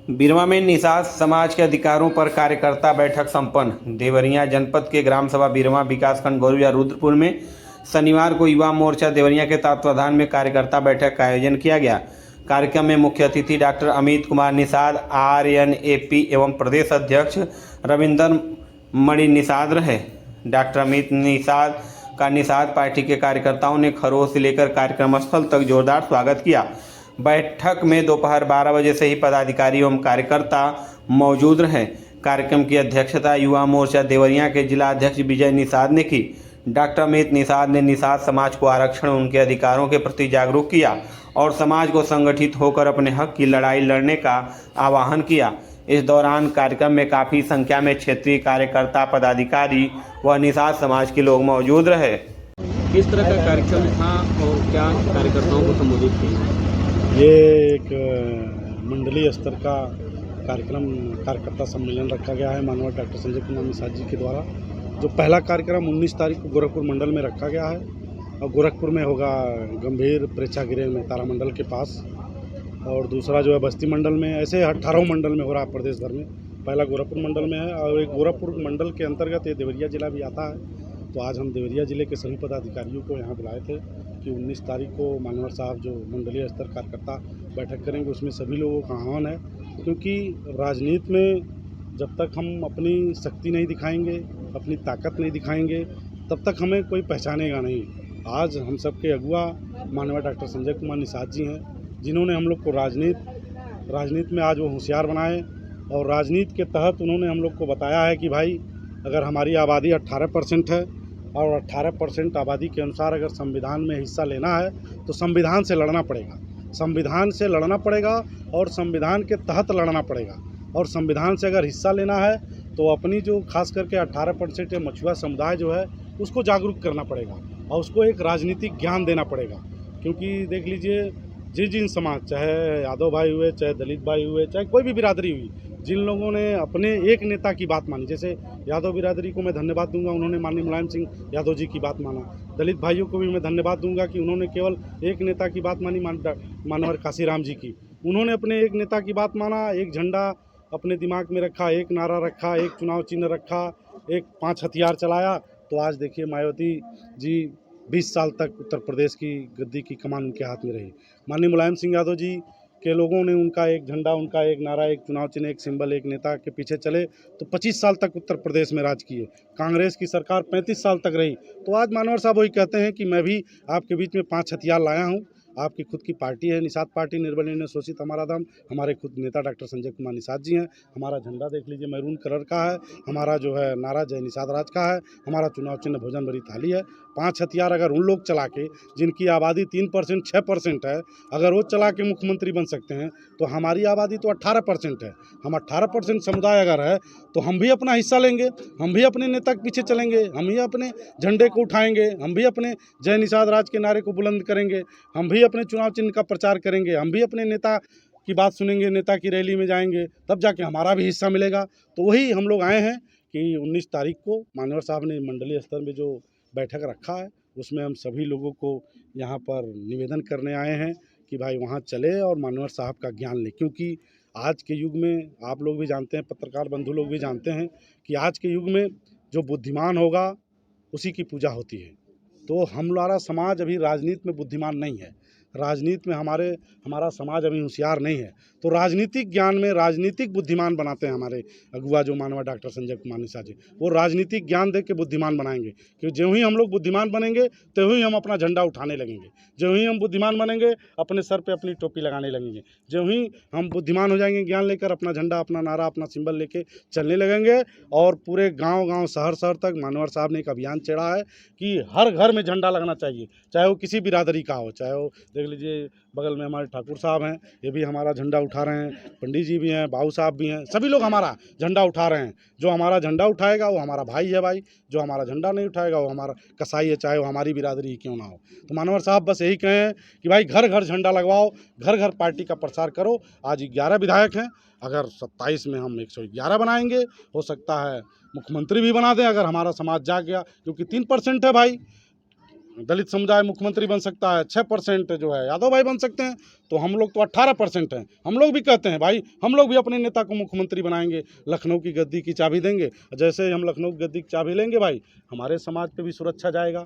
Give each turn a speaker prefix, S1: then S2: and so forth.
S1: बिरवा में निषाद समाज के अधिकारों पर कार्यकर्ता बैठक संपन्न। देवरिया जनपद के ग्राम सभा बिरवा विकासखंड गौरिया रुद्रपुर में शनिवार को युवा मोर्चा देवरिया के तत्वाधान में कार्यकर्ता बैठक का आयोजन किया गया। कार्यक्रम में मुख्य अतिथि डॉक्टर अमित कुमार निषाद RNAP एवं प्रदेश अध्यक्ष रविंदर मणि निषाद रहे। डॉक्टर अमित निषाद का निषाद पार्टी के कार्यकर्ताओं ने खरों से लेकर कार्यक्रम स्थल तक जोरदार स्वागत किया। बैठक में दोपहर 12 बजे से ही पदाधिकारी एवं कार्यकर्ता मौजूद रहे। कार्यक्रम की अध्यक्षता युवा मोर्चा देवरिया के जिला अध्यक्ष विजय निषाद ने की। डॉक्टर अमित निषाद ने निषाद समाज को आरक्षण उनके अधिकारों के प्रति जागरूक किया और समाज को संगठित होकर अपने हक की लड़ाई लड़ने का आह्वान किया। इस दौरान कार्यक्रम में काफ़ी संख्या में क्षेत्रीय कार्यकर्ता, पदाधिकारी व निषाद समाज के लोग मौजूद रहे।
S2: किस तरह का कार्यक्रम था और क्या कार्यकर्ताओं को संबोधित किया?
S3: ये एक मंडलीय स्तर का कार्यकर्ता सम्मेलन रखा गया है माननीय डॉक्टर संजय कुमार निषाद जी के द्वारा। जो पहला कार्यक्रम 19 तारीख को गोरखपुर मंडल में रखा गया है और गोरखपुर में होगा गंभीर प्रेक्षागृह में तारामंडल के पास, और दूसरा जो है बस्ती मंडल में। ऐसे 18 मंडल में हो रहा है प्रदेश भर में। पहला गोरखपुर मंडल में है और एक गोरखपुर मंडल के अंतर्गत ये देवरिया जिला भी आता है। तो आज हम देवरिया जिले के सभी पदाधिकारियों को यहाँ बुलाए थे कि 19 तारीख को मानवर साहब जो मंडलीय स्तर कार्यकर्ता बैठक करेंगे, उसमें सभी लोगों का आह्वान है। क्योंकि राजनीति में जब तक हम अपनी शक्ति नहीं दिखाएंगे, अपनी ताकत नहीं दिखाएंगे, तब तक हमें कोई पहचानेगा नहीं। आज हम सबके अगुआ माननीय डॉक्टर संजय कुमार निषाद जी हैं, जिन्होंने हम लोग को राजनीति में आज वो होशियार बनाए और राजनीति के तहत उन्होंने हम लोग को बताया है कि भाई अगर हमारी आबादी 18% है और 18% आबादी के अनुसार अगर संविधान में हिस्सा लेना है तो संविधान से लड़ना पड़ेगा, संविधान से लड़ना पड़ेगा और संविधान के तहत लड़ना पड़ेगा। और संविधान से अगर हिस्सा लेना है तो अपनी जो खास करके 18% या मछुआ समुदाय जो है उसको जागरूक करना पड़ेगा और उसको एक राजनीतिक ज्ञान देना पड़ेगा। क्योंकि देख लीजिए, जिन समाज, चाहे यादव भाई हुए, चाहे दलित भाई हुए, चाहे कोई भी बिरादरी हुई, जिन लोगों ने अपने एक नेता की बात मानी, जैसे यादव बिरादरी को मैं धन्यवाद दूंगा, उन्होंने माननीय मुलायम सिंह यादव जी की बात माना। दलित भाइयों को भी मैं धन्यवाद दूंगा कि उन्होंने केवल एक नेता की बात मानी, मानवर काशीराम जी की। उन्होंने अपने एक नेता की बात माना, एक झंडा अपने दिमाग में रखा, एक नारा रखा, एक चुनाव चिन्ह रखा, एक 5 हथियार चलाया। तो आज देखिए मायावती जी 20 साल तक उत्तर प्रदेश की गद्दी की कमान उनके हाथ में रही। माननीय मुलायम सिंह यादव जी के लोगों ने उनका एक झंडा, उनका एक नारा, एक चुनाव चिन्ह, एक सिंबल, एक नेता के पीछे चले तो 25 साल तक उत्तर प्रदेश में राज किए। कांग्रेस की सरकार 35 साल तक रही। तो आज मानवर साहब वही कहते हैं कि मैं भी आपके बीच में 5 हथियार लाया हूँ। आपकी खुद की पार्टी है निषाद पार्टी, निर्बल निर्णय शोषित हमारा दम। हमारे खुद नेता डॉक्टर संजय कुमार निषाद जी हैं। हमारा झंडा देख लीजिए मैरून कलर का है। हमारा जो है नारा जय निषाद राज का है। हमारा चुनाव चिन्ह भोजन भरी थाली है। 5 हथियार अगर उन लोग चला के, जिनकी आबादी 3% 6% है, अगर वो चला के मुख्यमंत्री बन सकते हैं तो हमारी आबादी तो 18% है। हम 18% समुदाय अगर है तो हम भी अपना हिस्सा लेंगे, हम भी अपने नेता के पीछे चलेंगे, हम भी अपने झंडे को उठाएंगे, हम भी अपने जय निषाद राज के नारे को बुलंद करेंगे, हम भी अपने चुनाव चिन्ह का प्रचार करेंगे, हम भी अपने नेता की बात सुनेंगे, नेता की रैली में जाएंगे, तब जाके हमारा भी हिस्सा मिलेगा। तो वही हम लोग आए हैं कि 19 तारीख को मानवर साहब ने मंडलीय स्तर में जो बैठक रखा है उसमें हम सभी लोगों को यहाँ पर निवेदन करने आए हैं कि भाई वहाँ चले और मानवर साहब का ज्ञान लें। क्योंकि आज के युग में आप लोग भी जानते हैं, पत्रकार बंधु लोग भी जानते हैं कि आज के युग में जो बुद्धिमान होगा उसी की पूजा होती है। तो हमारा समाज अभी राजनीति में बुद्धिमान नहीं है, राजनीति में हमारा समाज अभी होशियार नहीं है। तो राजनीतिक ज्ञान में राजनीतिक बुद्धिमान बनाते हैं हमारे अगुआ जो मानवा डॉक्टर संजय कुमार निषाद जी। वो राजनीतिक ज्ञान दे के बुद्धिमान बनाएंगे कि जो ही हम लोग बुद्धिमान बनेंगे तो ही हम अपना झंडा उठाने लगेंगे, जो ही हम बुद्धिमान बनेंगे अपने सर पे अपनी टोपी लगाने लगेंगे, जो ही हम बुद्धिमान हो जाएंगे ज्ञान लेकर अपना झंडा, अपना नारा, अपना सिंबल लेके चलने लगेंगे। और पूरे गाँव शहर तक मानवर साहब ने एक अभियान छेड़ा है कि हर घर में झंडा लगना चाहिए, चाहे वो किसी बिरादरी का हो। चाहे वो देख लीजिए बगल में हमारे ठाकुर साहब हैं, ये भी हमारा झंडा उठा रहे हैं, पंडित जी भी हैं, बाबू साहब भी हैं, सभी लोग हमारा झंडा उठा रहे हैं। जो हमारा झंडा उठाएगा वो हमारा भाई है भाई, जो हमारा झंडा नहीं उठाएगा वो हमारा कसाई है, चाहे वो हमारी बिरादरी ही क्यों ना हो। तो मानवर साहब बस यही कहें कि भाई घर घर झंडा लगवाओ, घर घर पार्टी का प्रचार करो। आज 11 विधायक हैं, अगर 27 में हम 111 बनाएंगे, हो सकता है मुख्यमंत्री भी बना दें अगर हमारा समाज जाग गया। क्योंकि 3% है भाई, दलित समुदाय मुख्यमंत्री बन सकता है, 6% जो है यादव भाई बन सकते हैं, तो हम लोग तो 18% हैं। हम लोग भी कहते हैं भाई हम लोग भी अपने नेता को मुख्यमंत्री बनाएंगे, लखनऊ की गद्दी की चाबी देंगे। जैसे ही हम लखनऊ की गद्दी की चाबी लेंगे भाई, हमारे समाज पे भी सुरक्षा जाएगा।